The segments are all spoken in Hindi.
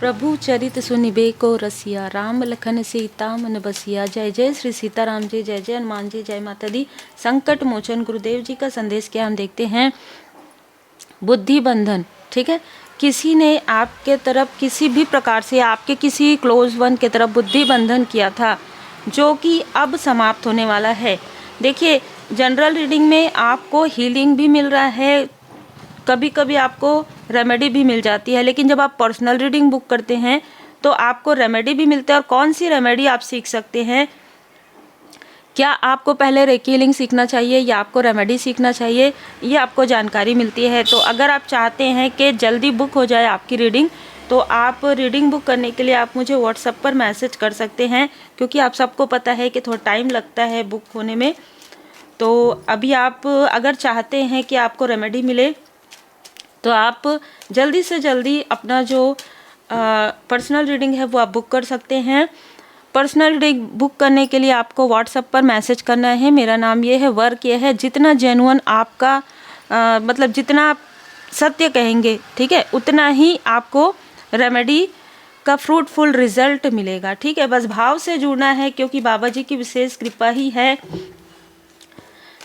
प्रभु चरित सुनिबे को रसिया, राम लखन सीता मन बसिया। जय जय श्री सीताराम जी, जय जय हनुमान जी, जय माता दी। संकट मोचन गुरुदेव जी का संदेश क्या हम देखते हैं। बुद्धि बंधन, ठीक है। किसी ने आपके तरफ किसी भी प्रकार से आपके किसी क्लोज वन के तरफ बुद्धि बंधन किया था, जो कि अब समाप्त होने वाला है। देखिए, जनरल रीडिंग में आपको हीलिंग भी मिल रहा है, कभी कभी आपको रेमेडी भी मिल जाती है, लेकिन जब आप पर्सनल रीडिंग बुक करते हैं तो आपको रेमेडी भी मिलता है। और कौन सी रेमेडी आप सीख सकते हैं, क्या आपको पहले रेकी हीलिंग सीखना चाहिए या आपको रेमेडी सीखना चाहिए, ये आपको जानकारी मिलती है। तो अगर आप चाहते हैं कि जल्दी बुक हो जाए आपकी रीडिंग, तो आप रीडिंग बुक करने के लिए आप मुझे व्हाट्सएप पर मैसेज कर सकते हैं, क्योंकि आप सबको पता है कि थोड़ा टाइम लगता है बुक होने में। तो अभी आप अगर चाहते हैं कि आपको रेमेडी मिले, तो आप जल्दी से जल्दी अपना जो पर्सनल रीडिंग है वो आप बुक कर सकते हैं। पर्सनल रीडिंग बुक करने के लिए आपको व्हाट्सएप पर मैसेज करना है। मेरा नाम ये है, वर्क ये है। जितना जेन्युइन आपका मतलब जितना आप सत्य कहेंगे, ठीक है, उतना ही आपको रेमेडी का फ्रूटफुल रिजल्ट मिलेगा, ठीक है। बस भाव से जुड़ना है, क्योंकि बाबा जी की विशेष कृपा ही है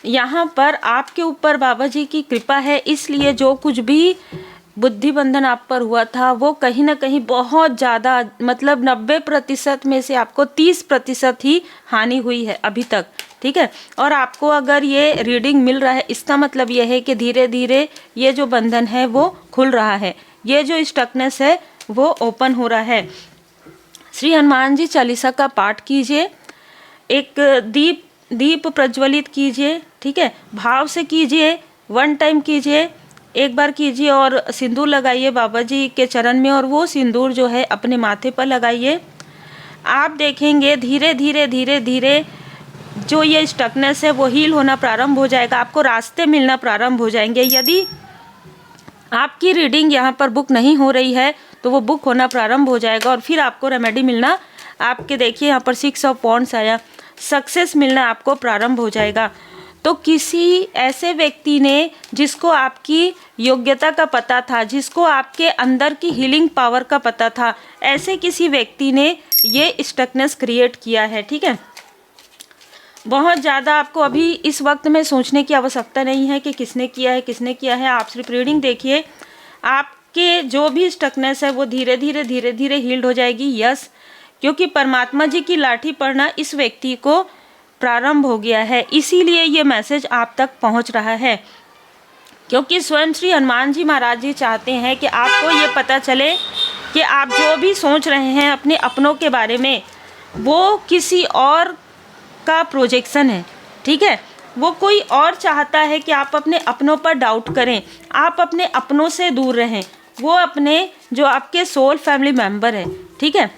यहाँ पर। आपके ऊपर बाबा जी की कृपा है, इसलिए जो कुछ भी बुद्धि बंधन आप पर हुआ था वो कहीं ना कहीं बहुत ज़्यादा, मतलब 90% में से आपको 30% ही हानि हुई है अभी तक, ठीक है। और आपको अगर ये रीडिंग मिल रहा है, इसका मतलब ये है कि धीरे धीरे ये जो बंधन है वो खुल रहा है, ये जो स्टकनेस है वो ओपन हो रहा है। श्री हनुमान जी चालीसा का पाठ कीजिए, एक दीप प्रज्वलित कीजिए, ठीक है, भाव से कीजिए, 1 टाइम कीजिए, एक बार कीजिए और सिंदूर लगाइए बाबा जी के चरण में, और वो सिंदूर जो है अपने माथे पर लगाइए। आप देखेंगे धीरे धीरे धीरे धीरे जो ये स्टकनेस है वो हील होना प्रारंभ हो जाएगा, आपको रास्ते मिलना प्रारंभ हो जाएंगे। यदि आपकी रीडिंग यहाँ पर बुक नहीं हो रही है तो वो बुक होना प्रारंभ हो जाएगा, और फिर आपको रेमेडी मिलना, आपके देखिए यहाँ पर 6 ऑफ वॉन्ड्स आया, सक्सेस मिलना आपको प्रारंभ हो जाएगा। तो किसी ऐसे व्यक्ति ने जिसको आपकी योग्यता का पता था, जिसको आपके अंदर की हीलिंग पावर का पता था, ऐसे किसी व्यक्ति ने ये स्टकनेस क्रिएट किया है, ठीक है। बहुत ज़्यादा आपको अभी इस वक्त में सोचने की आवश्यकता नहीं है कि किसने किया है, किसने किया है। आप सिर्फ रीडिंग देखिए, आपके जो भी स्टकनेस है वो धीरे धीरे धीरे धीरे हील्ड हो जाएगी। यस, क्योंकि परमात्मा जी की लाठी पड़ना इस व्यक्ति को प्रारंभ हो गया है, इसीलिए ये मैसेज आप तक पहुंच रहा है। क्योंकि स्वयं श्री हनुमान जी महाराज जी चाहते हैं कि आपको ये पता चले कि आप जो भी सोच रहे हैं अपने अपनों के बारे में, वो किसी और का प्रोजेक्शन है, ठीक है। वो कोई और चाहता है कि आप अपने अपनों पर डाउट करें, आप अपने अपनों से दूर रहें, वो अपने जो आपके सोल फैमिली मेम्बर है, ठीक है,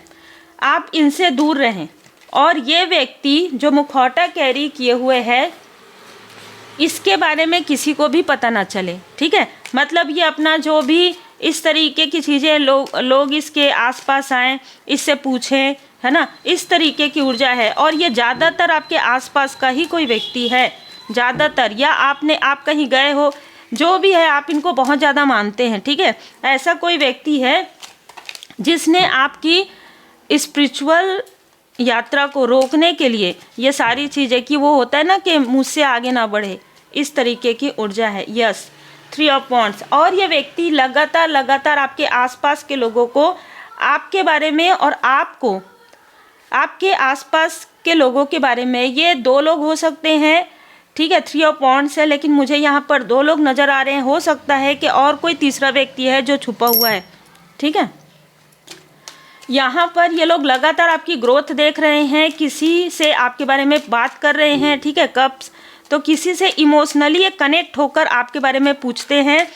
आप इनसे दूर रहें। और ये व्यक्ति जो मुखौटा कैरी किए हुए है, इसके बारे में किसी को भी पता ना चले, ठीक है। मतलब ये अपना जो भी इस तरीके की चीज़ें लोग इसके आसपास आएँ, इससे पूछें, है ना, इस तरीके की ऊर्जा है। और ये ज़्यादातर आपके आसपास का ही कोई व्यक्ति है, ज़्यादातर, या आप कहीं गए हो, जो भी है आप इनको बहुत ज़्यादा मानते हैं, ठीक है। ऐसा कोई व्यक्ति है जिसने आपकी स्पिरिचुअल यात्रा को रोकने के लिए ये सारी चीज़ें की, वो होता है ना कि मुझसे आगे ना बढ़े, इस तरीके की ऊर्जा है। Yes, 3 of wands. और ये व्यक्ति लगातार आपके आसपास के लोगों को आपके बारे में और आपको आपके आसपास के लोगों के बारे में, ये 2 लोग हो सकते हैं, ठीक है। 3 ऑफ वॉन्ड्स है, लेकिन मुझे यहाँ पर 2 लोग नज़र आ रहे हैं, हो सकता है कि और कोई तीसरा व्यक्ति है जो छुपा हुआ है, ठीक है। यहाँ पर ये लोग लगातार आपकी ग्रोथ देख रहे हैं, किसी से आपके बारे में बात कर रहे हैं, ठीक है। कप्स, तो किसी से इमोशनली कनेक्ट होकर आपके बारे में पूछते हैं।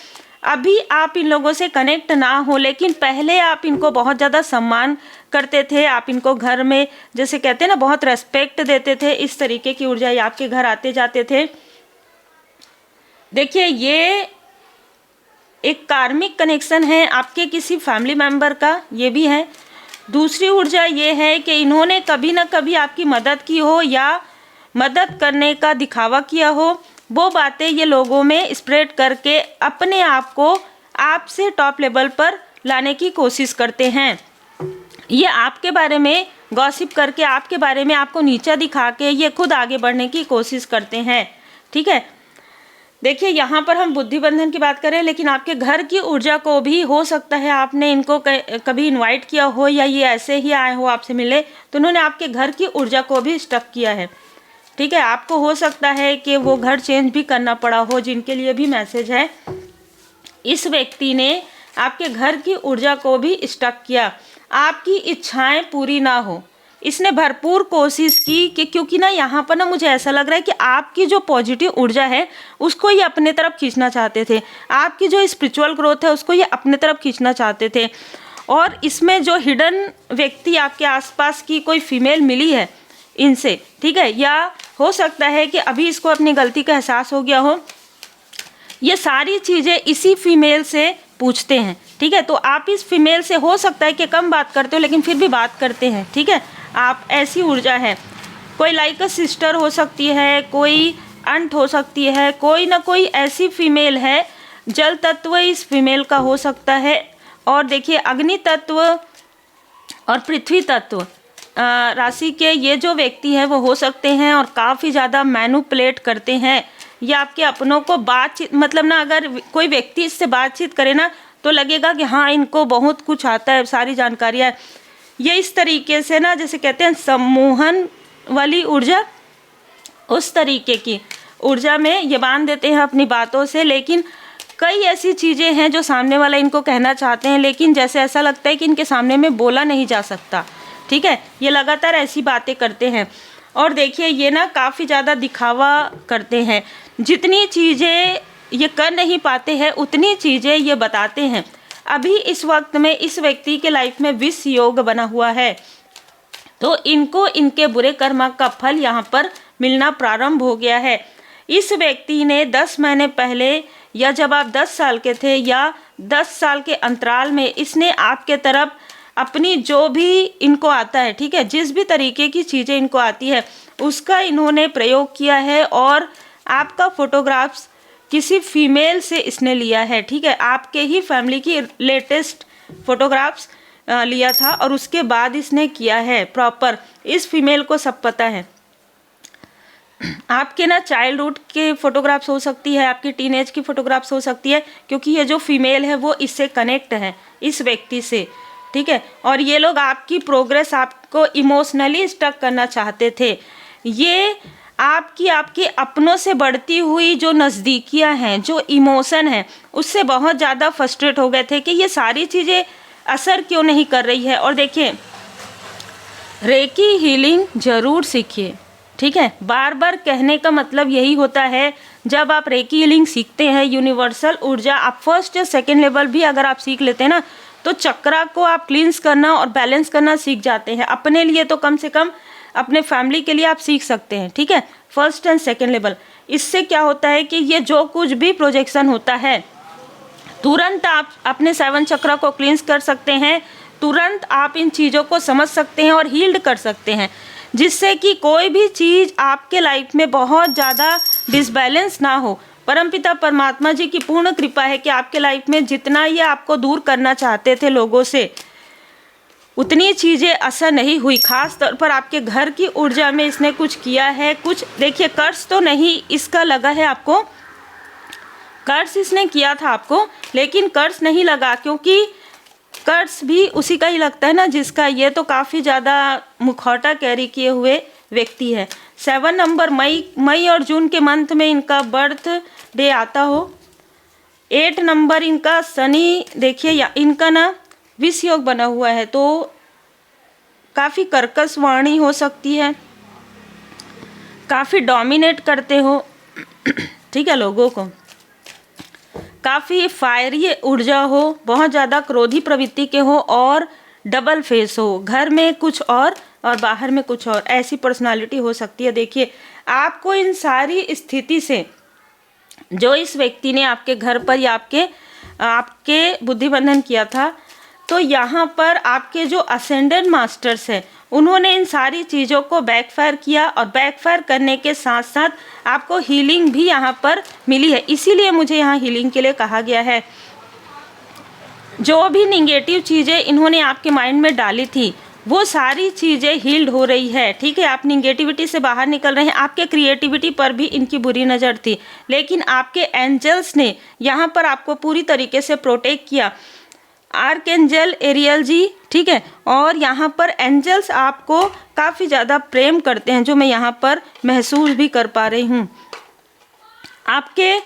अभी आप इन लोगों से कनेक्ट ना हो, लेकिन पहले आप इनको बहुत ज़्यादा सम्मान करते थे, आप इनको घर में जैसे कहते हैं ना बहुत रेस्पेक्ट देते थे, इस तरीके की ऊर्जा आपके घर आते जाते थे। देखिए, ये एक कार्मिक कनेक्शन है आपके किसी फैमिली मेम्बर का, ये भी है। दूसरी ऊर्जा ये है कि इन्होंने कभी ना कभी आपकी मदद की हो या मदद करने का दिखावा किया हो, वो बातें ये लोगों में स्प्रेड करके अपने आप को आपसे टॉप लेवल पर लाने की कोशिश करते हैं। ये आपके बारे में गॉसिप करके, आपके बारे में आपको नीचा दिखा के ये खुद आगे बढ़ने की कोशिश करते हैं। ठीक है, देखिए यहाँ पर हम बुद्धि बंधन की बात करें, लेकिन आपके घर की ऊर्जा को भी हो सकता है आपने इनको कभी इनवाइट किया हो या ये ऐसे ही आए हो आपसे मिले, तो उन्होंने आपके घर की ऊर्जा को भी स्टक किया है। ठीक है, आपको हो सकता है कि वो घर चेंज भी करना पड़ा हो, जिनके लिए भी मैसेज है। इस व्यक्ति ने आपके घर की ऊर्जा को भी स्टक किया, आपकी इच्छाएं पूरी ना हो। इसने भरपूर कोशिश की कि क्योंकि ना यहाँ पर ना मुझे ऐसा लग रहा है कि आपकी जो पॉजिटिव ऊर्जा है उसको ये अपने तरफ खींचना चाहते थे, आपकी जो स्पिरिचुअल ग्रोथ है उसको ये अपने तरफ खींचना चाहते थे। और इसमें जो हिडन व्यक्ति आपके आसपास की कोई फीमेल मिली है इनसे, ठीक है, या हो सकता है कि अभी इसको अपनी गलती का एहसास हो गया हो, ये सारी चीज़ें इसी फीमेल से पूछते हैं। ठीक है, तो आप इस फीमेल से हो सकता है कि कम बात करते हो लेकिन फिर भी बात करते हैं। ठीक है, आप ऐसी ऊर्जा है, कोई लाइक अ सिस्टर हो सकती है, कोई अंट हो सकती है, कोई ना कोई ऐसी फीमेल है। जल तत्व इस फीमेल का हो सकता है, और देखिए अग्नि तत्व और पृथ्वी तत्व राशि के ये जो व्यक्ति है वो हो सकते हैं, और काफ़ी ज़्यादा मैनिपुलेट करते हैं। ये आपके अपनों को बातचीत, मतलब ना अगर कोई व्यक्ति इससे बातचीत करे ना तो लगेगा कि हाँ इनको बहुत कुछ आता है, सारी जानकारियाँ। ये इस तरीके से ना, जैसे कहते हैं सम्मोहन वाली ऊर्जा, उस तरीके की ऊर्जा में ये बांध देते हैं अपनी बातों से। लेकिन कई ऐसी चीज़ें हैं जो सामने वाला इनको कहना चाहते हैं, लेकिन जैसे ऐसा लगता है कि इनके सामने में बोला नहीं जा सकता। ठीक है, ये लगातार ऐसी बातें करते हैं। और देखिए ये ना काफ़ी ज़्यादा दिखावा करते हैं, जितनी चीज़ें ये कर नहीं पाते हैं उतनी चीज़ें ये बताते हैं। अभी इस वक्त में इस व्यक्ति के लाइफ में विष योग बना हुआ है, तो इनको इनके बुरे कर्म का फल यहाँ पर मिलना प्रारंभ हो गया है। इस व्यक्ति ने 10 महीने पहले, या जब आप 10 साल के थे, या 10 साल के अंतराल में इसने आपके तरफ अपनी जो भी इनको आता है, ठीक है, जिस भी तरीके की चीज़ें इनको आती है उसका इन्होंने प्रयोग किया है। और आपका फोटोग्राफ्स किसी फीमेल से इसने लिया है। ठीक है, आपके ही फैमिली की लेटेस्ट फोटोग्राफ्स लिया था और उसके बाद इसने किया है प्रॉपर। इस फीमेल को सब पता है। आपके ना चाइल्डहुड के फोटोग्राफ्स हो सकती है, आपकी टीनेज की फोटोग्राफ्स हो सकती है, क्योंकि ये जो फीमेल है वो इससे कनेक्ट है, इस व्यक्ति से। ठीक है, और ये लोग आपकी प्रोग्रेस, आपको इमोशनली स्टक करना चाहते थे। ये आपके अपनों से बढ़ती हुई जो नज़दीकियाँ हैं, जो इमोशन है, उससे बहुत ज़्यादा फ्रस्ट्रेट हो गए थे कि ये सारी चीज़ें असर क्यों नहीं कर रही है। और देखिए रेकी हीलिंग ज़रूर सीखिए। ठीक है, बार बार कहने का मतलब यही होता है, जब आप रेकी हीलिंग सीखते हैं, यूनिवर्सल ऊर्जा, आप फर्स्ट या सेकेंड लेवल भी अगर आप सीख लेते हैं ना, तो चक्रा को आप क्लींस करना और बैलेंस करना सीख जाते हैं। अपने लिए तो कम से कम अपने फैमिली के लिए आप सीख सकते हैं। ठीक है, फर्स्ट एंड सेकेंड लेवल। इससे क्या होता है कि ये जो कुछ भी प्रोजेक्शन होता है, तुरंत आप अपने 7 चक्रा को क्लींस कर सकते हैं, तुरंत आप इन चीज़ों को समझ सकते हैं और हील्ड कर सकते हैं, जिससे कि कोई भी चीज़ आपके लाइफ में बहुत ज़्यादा डिसबैलेंस ना हो। परमपिता परमात्मा जी की पूर्ण कृपा है कि आपके लाइफ में जितना ये आपको दूर करना चाहते थे लोगों से, उतनी चीज़ें असर नहीं हुई। खास तौर पर आपके घर की ऊर्जा में इसने कुछ किया है। कुछ देखिए, कर्ज तो नहीं इसका लगा है आपको, कर्ज इसने किया था आपको, लेकिन कर्ज नहीं लगा, क्योंकि कर्ज भी उसी का ही लगता है ना जिसका, ये तो काफ़ी ज़्यादा मुखौटा कैरी किए हुए व्यक्ति है। 7 नंबर मई और जून के मंथ में इनका बर्थ डे आता हो। 8 नंबर इनका शनि, देखिए या इनका ना विष योग बना हुआ है, तो काफ़ी कर्कश वाणी हो सकती है, काफ़ी डोमिनेट करते हो। ठीक है, लोगों को काफ़ी फायरी ऊर्जा हो, बहुत ज़्यादा क्रोधी प्रवृत्ति के हो, और डबल फेस हो, घर में कुछ और बाहर में कुछ और, ऐसी पर्सनालिटी हो सकती है। देखिए आपको इन सारी स्थिति से, जो इस व्यक्ति ने आपके घर पर या आपके बुद्धि बंधन किया था, तो यहाँ पर आपके जो असेंडेंट मास्टर्स हैं उन्होंने इन सारी चीज़ों को बैकफायर किया, और बैकफायर करने के साथ साथ आपको हीलिंग भी यहाँ पर मिली है। इसीलिए मुझे यहाँ हीलिंग के लिए कहा गया है। जो भी निगेटिव चीज़ें इन्होंने आपके माइंड में डाली थी वो सारी चीज़ें हील्ड हो रही है, ठीक है। आप निगेटिविटी से बाहर निकल रहे हैं। आपके क्रिएटिविटी पर भी इनकी बुरी नज़र थी, लेकिन आपके एंजल्स ने यहाँ पर आपको पूरी तरीके से प्रोटेक्ट किया। आर्कएंजल एरियल जी, ठीक है। और यहाँ पर एंजल्स आपको काफ़ी ज़्यादा प्रेम करते हैं, जो मैं यहाँ पर महसूस भी कर पा रही हूँ। आपके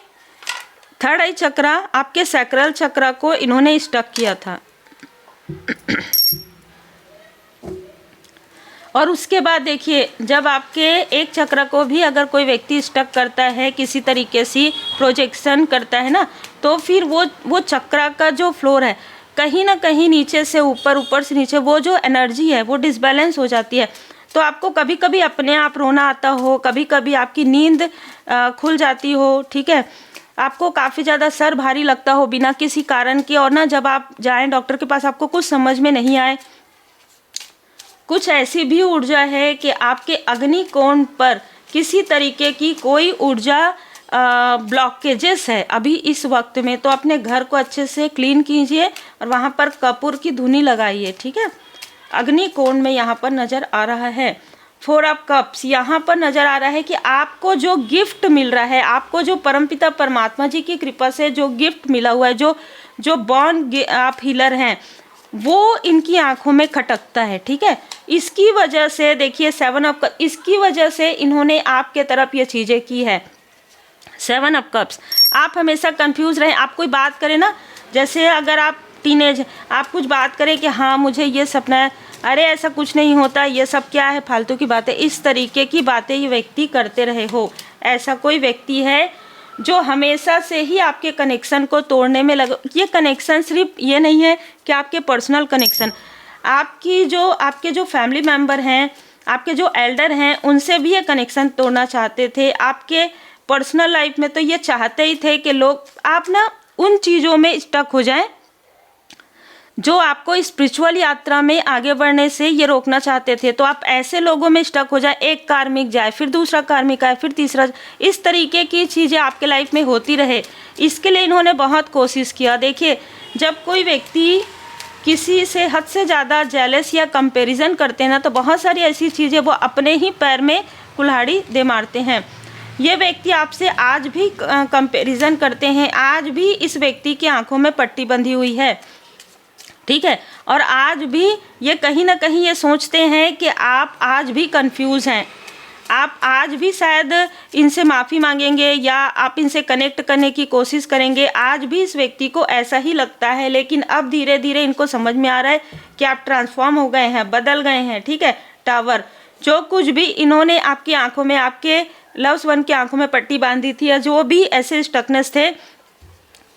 थर्ड आई चक्रा, आपके सैक्रल चक्रा को इन्होंने स्टक किया था। और उसके बाद देखिए, जब आपके एक चक्र को भी अगर कोई व्यक्ति स्टक करता है, किसी तरीके से प्रोजेक्शन करता है ना, तो फिर वो चक्र का जो फ्लोर है कहीं ना कहीं नीचे से ऊपर, ऊपर से नीचे, वो जो एनर्जी है वो डिसबैलेंस हो जाती है। तो आपको कभी कभी अपने आप रोना आता हो, कभी कभी आपकी नींद खुल जाती हो, ठीक है। आपको काफ़ी ज़्यादा सर भारी लगता हो बिना किसी कारण के, और ना जब आप जाएं डॉक्टर के पास आपको कुछ समझ में नहीं आए। कुछ ऐसी भी ऊर्जा है कि आपके अग्निकोण पर किसी तरीके की कोई ऊर्जा ब्लॉकेजेस है अभी इस वक्त में। तो अपने घर को अच्छे से क्लीन कीजिए और वहाँ पर कपूर की धुनी लगाइए, ठीक है। अग्निकोण में यहाँ पर नज़र आ रहा है 4 ऑफ कप्स। यहाँ पर नज़र आ रहा है कि आपको जो गिफ्ट मिल रहा है, आपको जो परमपिता परमात्मा जी की कृपा से जो गिफ्ट मिला हुआ है, जो बॉर्न आप हीलर हैं, वो इनकी आंखों में खटकता है, ठीक है। इसकी वजह से देखिए 7 ऑफ कप्स, इसकी वजह से इन्होंने आपके तरफ ये चीज़ें की है। 7 ऑफ कप्स, आप हमेशा कंफ्यूज रहें। आप कोई बात करें ना, जैसे अगर आप टीनेज, आप कुछ बात करें कि हाँ मुझे ये सपना है, अरे ऐसा कुछ नहीं होता, ये सब क्या है, फालतू की बातें, इस तरीके की बातें ये व्यक्ति करते रहे हो। ऐसा कोई व्यक्ति है जो हमेशा से ही आपके कनेक्शन को तोड़ने में लगा। ये कनेक्शन सिर्फ ये नहीं है कि आपके पर्सनल कनेक्शन, आपके जो फैमिली मेम्बर हैं, आपके जो एल्डर हैं, उनसे भी ये कनेक्शन तोड़ना चाहते थे। आपके पर्सनल लाइफ में तो ये चाहते ही थे कि लोग आप ना उन चीज़ों में स्टक हो जाएं जो आपको स्पिरिचुअल यात्रा में आगे बढ़ने से ये रोकना चाहते थे। तो आप ऐसे लोगों में स्टक हो जाए, एक कार्मिक जाए, फिर दूसरा कार्मिक आए, फिर तीसरा, इस तरीके की चीज़ें आपके लाइफ में होती रहे, इसके लिए इन्होंने बहुत कोशिश किया। देखिए, जब कोई व्यक्ति किसी से हद से ज़्यादा जेलस या कंपैरिजन करते हैं ना, तो बहुत सारी ऐसी चीज़ें वो अपने ही पैर में कुल्हाड़ी दे मारते हैं। ये व्यक्ति आपसे आज भी कंपैरिजन करते हैं, आज भी इस व्यक्ति की आंखों में पट्टी बंधी हुई है, ठीक है। और आज भी ये कहीं ना कहीं ये सोचते हैं कि आप आज भी कंफ्यूज हैं, आप आज भी शायद इनसे माफ़ी मांगेंगे या आप इनसे कनेक्ट करने की कोशिश करेंगे। आज भी इस व्यक्ति को ऐसा ही लगता है, लेकिन अब धीरे धीरे इनको समझ में आ रहा है कि आप ट्रांसफॉर्म हो गए हैं, बदल गए हैं, ठीक है। टावर, जो कुछ भी इन्होंने आपकी आंखों में, आपके लव्स वन की आंखों में पट्टी बांधी थी, या जो भी ऐसे स्टकनेस थे,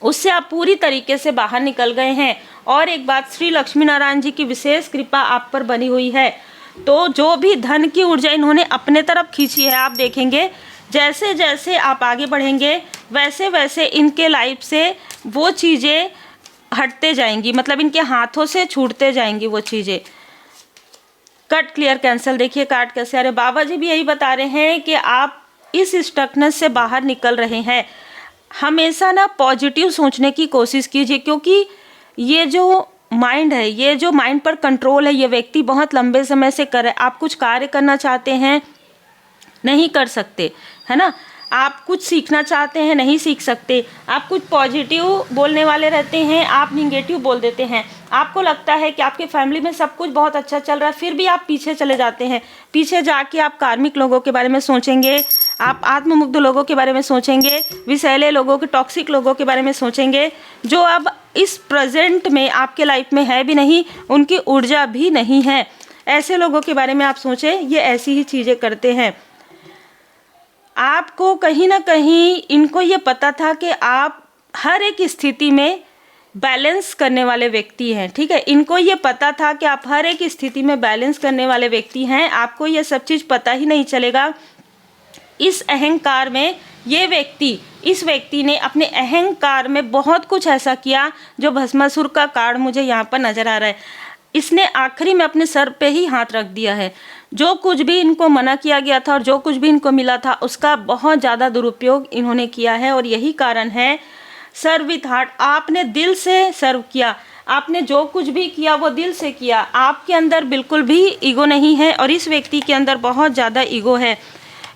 उससे आप पूरी तरीके से बाहर निकल गए हैं। और एक बात, श्री लक्ष्मी नारायण जी की विशेष कृपा आप पर बनी हुई है। तो जो भी धन की ऊर्जा इन्होंने अपने तरफ खींची है, आप देखेंगे जैसे जैसे आप आगे बढ़ेंगे वैसे वैसे इनके लाइफ से वो चीज़ें हटते जाएंगी, मतलब इनके हाथों से छूटते जाएंगी वो चीज़ें। Cut, clear, cancel. देखिए कार्ड कैसे आ रहे, बाबा जी भी यही बता रहे हैं कि आप इस स्टकनेस से बाहर निकल रहे हैं। हमेशा ना पॉजिटिव सोचने की कोशिश कीजिए, क्योंकि ये जो माइंड है, ये जो माइंड पर कंट्रोल है, ये व्यक्ति बहुत लंबे समय से कर रहे। आप कुछ कार्य करना चाहते हैं, नहीं कर सकते, है ना। आप कुछ सीखना चाहते हैं, नहीं सीख सकते। आप कुछ पॉजिटिव बोलने वाले रहते हैं, आप निगेटिव बोल देते हैं। आपको लगता है कि आपके फैमिली में सब कुछ बहुत अच्छा चल रहा है, फिर भी आप पीछे चले जाते हैं। पीछे जाके आप कार्मिक लोगों के बारे में सोचेंगे, आप आत्ममुग्ध लोगों के बारे में सोचेंगे, विषैले लोगों के, टॉक्सिक लोगों के बारे में सोचेंगे, जो अब इस प्रेजेंट में आपके लाइफ में है भी नहीं, उनकी ऊर्जा भी नहीं है। ऐसे लोगों के बारे में आप सोचें, ये ऐसी ही चीज़ें करते हैं। आपको कहीं ना कहीं इनको ये पता था कि आप हर एक स्थिति में बैलेंस करने वाले व्यक्ति हैं, ठीक है। इनको ये पता था कि आप हर एक स्थिति में बैलेंस करने वाले व्यक्ति हैं। आपको ये सब चीज़ पता ही नहीं चलेगा। इस अहंकार में इस व्यक्ति ने अपने अहंकार में बहुत कुछ ऐसा किया जो भस्मासुर का कार्ड मुझे यहाँ पर नज़र आ रहा है। इसने आखिरी में अपने सर पे ही हाथ रख दिया है। जो कुछ भी इनको मना किया गया था और जो कुछ भी इनको मिला था, उसका बहुत ज़्यादा दुरुपयोग इन्होंने किया है। और यही कारण है, सर्व विथ हार्ट, आपने दिल से सर्व किया, आपने जो कुछ भी किया वो दिल से किया, आपके अंदर बिल्कुल भी ईगो नहीं है और इस व्यक्ति के अंदर बहुत ज़्यादा ईगो है।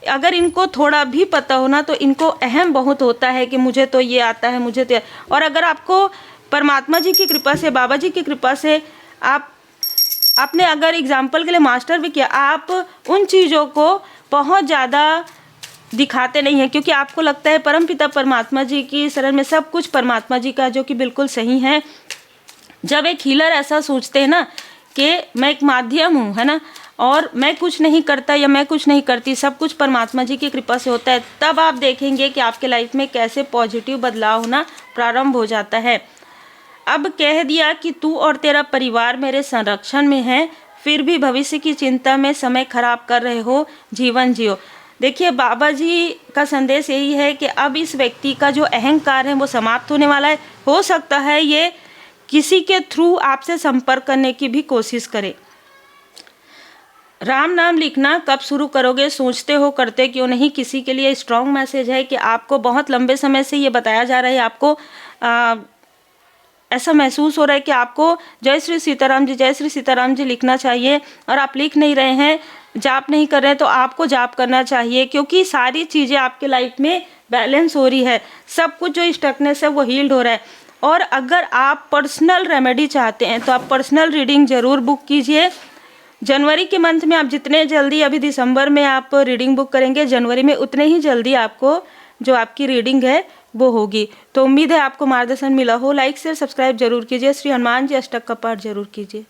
अगर इनको थोड़ा भी पता हो ना तो इनको अहम बहुत होता है कि मुझे तो ये आता है, मुझे तो। और अगर आपको परमात्मा जी की कृपा से, बाबा जी की कृपा से आपने अगर एग्जाम्पल के लिए मास्टर भी किया, आप उन चीज़ों को बहुत ज़्यादा दिखाते नहीं हैं क्योंकि आपको लगता है परमपिता परमात्मा जी की शरण में सब कुछ परमात्मा जी का, जो कि बिल्कुल सही है। जब एक हीलर ऐसा सोचते हैं ना कि मैं एक माध्यम हूँ, है ना, और मैं कुछ नहीं करता या मैं कुछ नहीं करती, सब कुछ परमात्मा जी की कृपा से होता है, तब आप देखेंगे कि आपके लाइफ में कैसे पॉजिटिव बदलाव होना प्रारंभ हो जाता है। अब कह दिया कि तू और तेरा परिवार मेरे संरक्षण में है, फिर भी भविष्य की चिंता में समय खराब कर रहे हो, जीवन जियो। देखिए, बाबा जी का संदेश यही है कि अब इस व्यक्ति का जो अहंकार है वो समाप्त होने वाला है। हो सकता है ये किसी के थ्रू आपसे संपर्क करने की भी कोशिश करे। राम नाम लिखना कब शुरू करोगे, सोचते हो करते क्यों नहीं। किसी के लिए स्ट्रॉन्ग मैसेज है कि आपको बहुत लंबे समय से ये बताया जा रहा है, आपको ऐसा महसूस हो रहा है कि आपको जय श्री सीताराम जी, जय श्री सीताराम जी लिखना चाहिए और आप लिख नहीं रहे हैं, जाप नहीं कर रहे हैं, तो आपको जाप करना चाहिए क्योंकि सारी चीज़ें आपके लाइफ में बैलेंस हो रही है, सब कुछ जो स्टकनेस है वो हील्ड हो रहा है। और अगर आप पर्सनल रेमेडी चाहते हैं तो आप पर्सनल रीडिंग ज़रूर बुक कीजिए। जनवरी के मंथ में आप जितने जल्दी, अभी दिसंबर में आप रीडिंग बुक करेंगे, जनवरी में उतने ही जल्दी आपको जो आपकी रीडिंग है वो होगी। तो उम्मीद है आपको मार्गदर्शन मिला हो। लाइक शेयर सब्सक्राइब जरूर कीजिए। श्री हनुमान जी अष्टक का पाठ जरूर कीजिए।